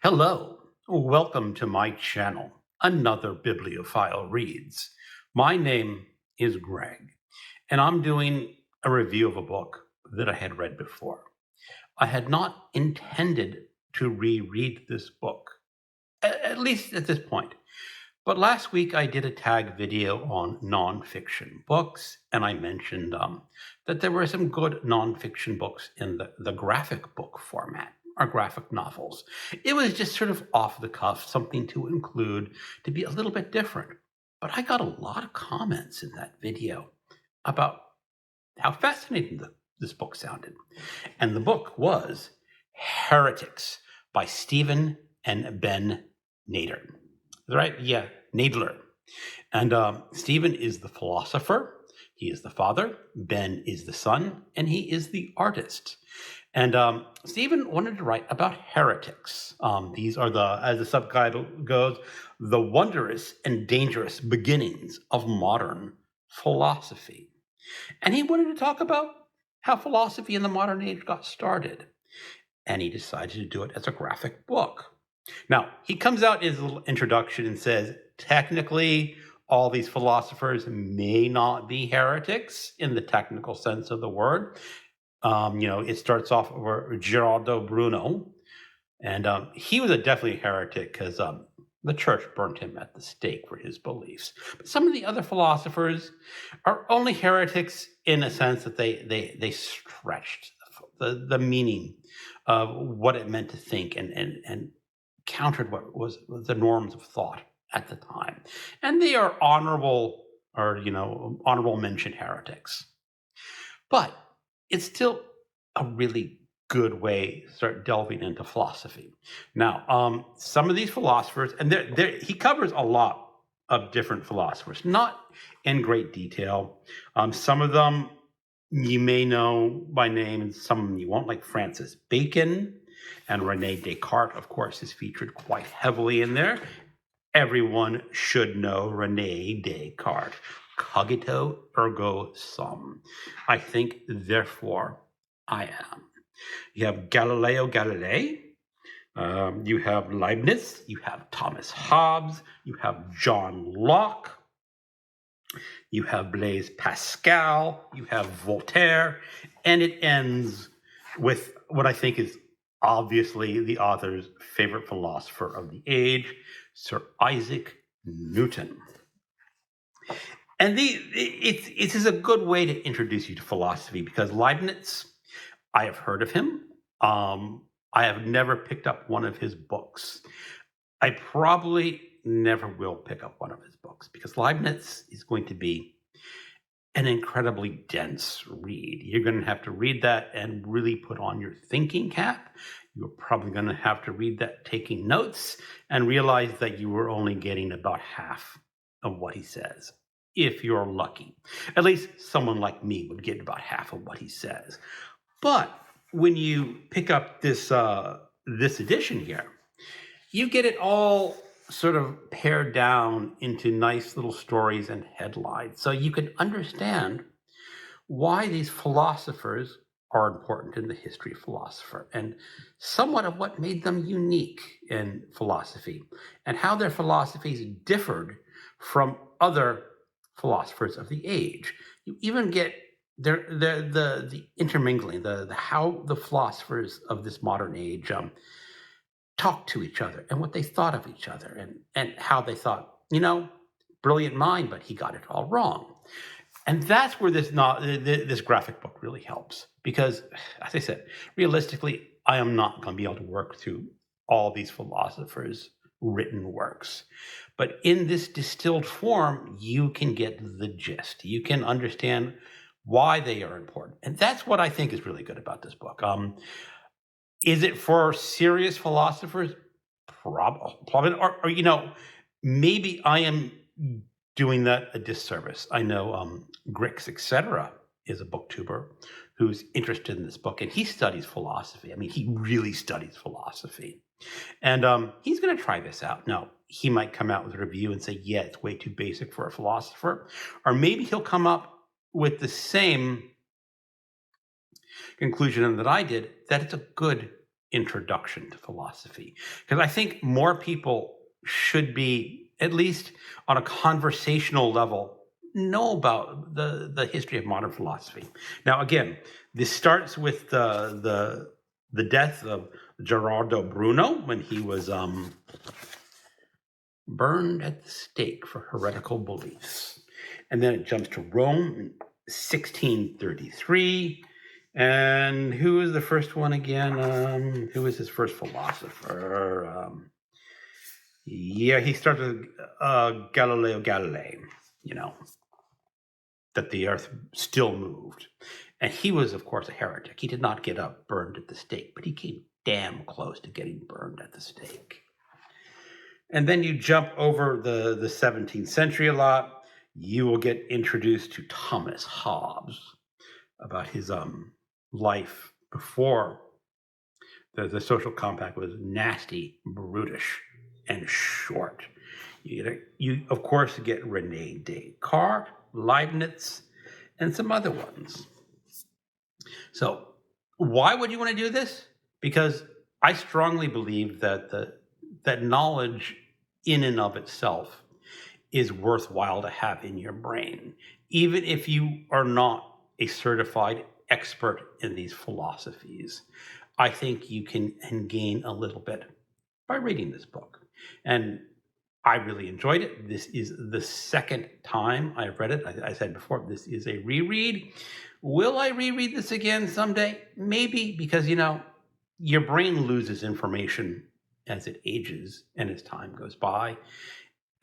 Hello, welcome to my channel, Another Bibliophile Reads. My name is Greg, and I'm doing a review of a book that I had read before. I had not intended to reread this book, at least at this point. But last week I did a tag video on nonfiction books, and I mentioned that there were some good nonfiction books in the graphic book format, or graphic novels. It was just sort of off the cuff, something to include to be a little bit different. But I got a lot of comments in that video about how fascinating this book sounded. And the book was Heretics by Stephen and Ben Nadler. Right? Yeah, Nadler. And Stephen is the philosopher. He is the father. Ben is the son, and he is the artist. And Stephen wanted to write about heretics. These are as the subtitle goes, the wondrous and dangerous beginnings of modern philosophy. And he wanted to talk about how philosophy in the modern age got started. And he decided to do it as a graphic book. Now, he comes out in his little introduction and says, technically, all these philosophers may not be heretics in the technical sense of the word. It starts off with Gerardo Bruno, and he was definitely a heretic because the church burnt him at the stake for his beliefs. But some of the other philosophers are only heretics in a sense that they stretched the meaning of what it meant to think and countered what was the norms of thought at the time. And they are honorable mention heretics. But it's still a really good way to start delving into philosophy. Now, some of these philosophers, and he covers a lot of different philosophers, not in great detail. Some of them you may know by name, and some of them you won't, like Francis Bacon and Rene Descartes, of course, is featured quite heavily in there. Everyone should know Rene Descartes. Cogito ergo sum. I think, therefore, I am. You have Galileo Galilei. You have Leibniz. You have Thomas Hobbes. You have John Locke. You have Blaise Pascal. You have Voltaire. And it ends with what I think is obviously the author's favorite philosopher of the age, Sir Isaac Newton. And it is a good way to introduce you to philosophy because Leibniz, I have heard of him. I have never picked up one of his books. I probably never will pick up one of his books because Leibniz is going to be an incredibly dense read. You're going to have to read that and really put on your thinking cap. You're probably going to have to read that taking notes and realize that you were only getting about half of what he says, if you're lucky. At least someone like me would get about half of what he says. But when you pick up this edition here, you get it all sort of pared down into nice little stories and headlines. So you can understand why these philosophers are important in the history of philosophy and somewhat of what made them unique in philosophy and how their philosophies differed from other philosophers of the age. You even get the intermingling, the how the philosophers of this modern age talked to each other and what they thought of each other and how they thought, brilliant mind, but he got it all wrong. And that's where this graphic book really helps because, as I said, realistically, I am not going to be able to work through all these philosophers' written works. But in this distilled form, you can get the gist. You can understand why they are important. And that's what I think is really good about this book. Is it for serious philosophers? Probably, or maybe I am doing that a disservice. I know Grix, etc., is a booktuber who's interested in this book, and he studies philosophy. I mean, he really studies philosophy. And he's going to try this out. Now, he might come out with a review and say, yeah, it's way too basic for a philosopher. Or maybe he'll come up with the same conclusion that I did, that it's a good introduction to philosophy, because I think more people should be, at least on a conversational level, know about the history of modern philosophy. Now, again, this starts with the death of Gerardo Bruno when he was burned at the stake for heretical beliefs. And then it jumps to Rome in 1633. And who was the first one again? Who was his first philosopher? He started Galileo Galilei, that the earth still moved. And he was, of course, a heretic. He did not get up burned at the stake, but he came damn close to getting burned at the stake. And then you jump over the 17th century a lot. You will get introduced to Thomas Hobbes, about his life before the social compact was nasty, brutish, and short. You of course, get Rene Descartes, Leibniz, and some other ones. So why would you want to do this? Because I strongly believe that knowledge in and of itself is worthwhile to have in your brain, even if you are not a certified expert in these philosophies. I think you can gain a little bit by reading this book. And I really enjoyed it. This is the second time I've read it. I said before, this is a reread. Will I reread this again someday? Maybe, because, your brain loses information as it ages and as time goes by.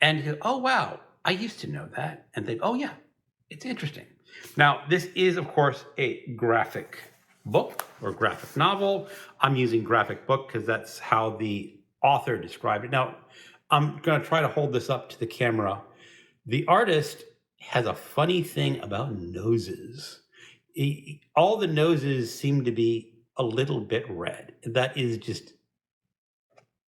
And you go, oh, wow, I used to know that. And think, oh, yeah, it's interesting. Now, this is, of course, a graphic book or graphic novel. I'm using graphic book because that's how the author described it. Now, I'm going to try to hold this up to the camera. The artist has a funny thing about noses. All the noses seem to be a little bit red. That is just,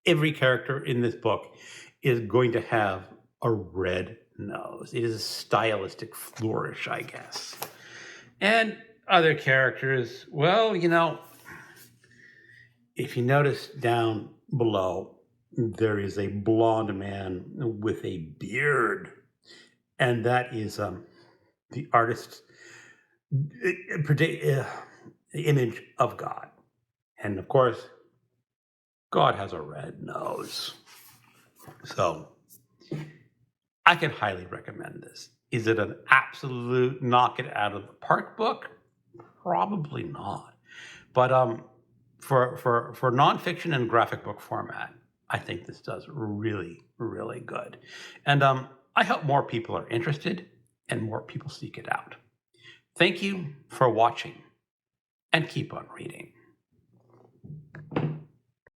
every character in this book is going to have a red nose. It is a stylistic flourish, I guess. And other characters, well, if you notice down below, there is a blonde man with a beard. And that is the artist's image of God. And of course, God has a red nose. So I can highly recommend this. Is it an absolute knock it out of the park book? Probably not. But for nonfiction and graphic book format, I think this does really, really good. And I hope more people are interested and more people seek it out. Thank you for watching, and keep on reading.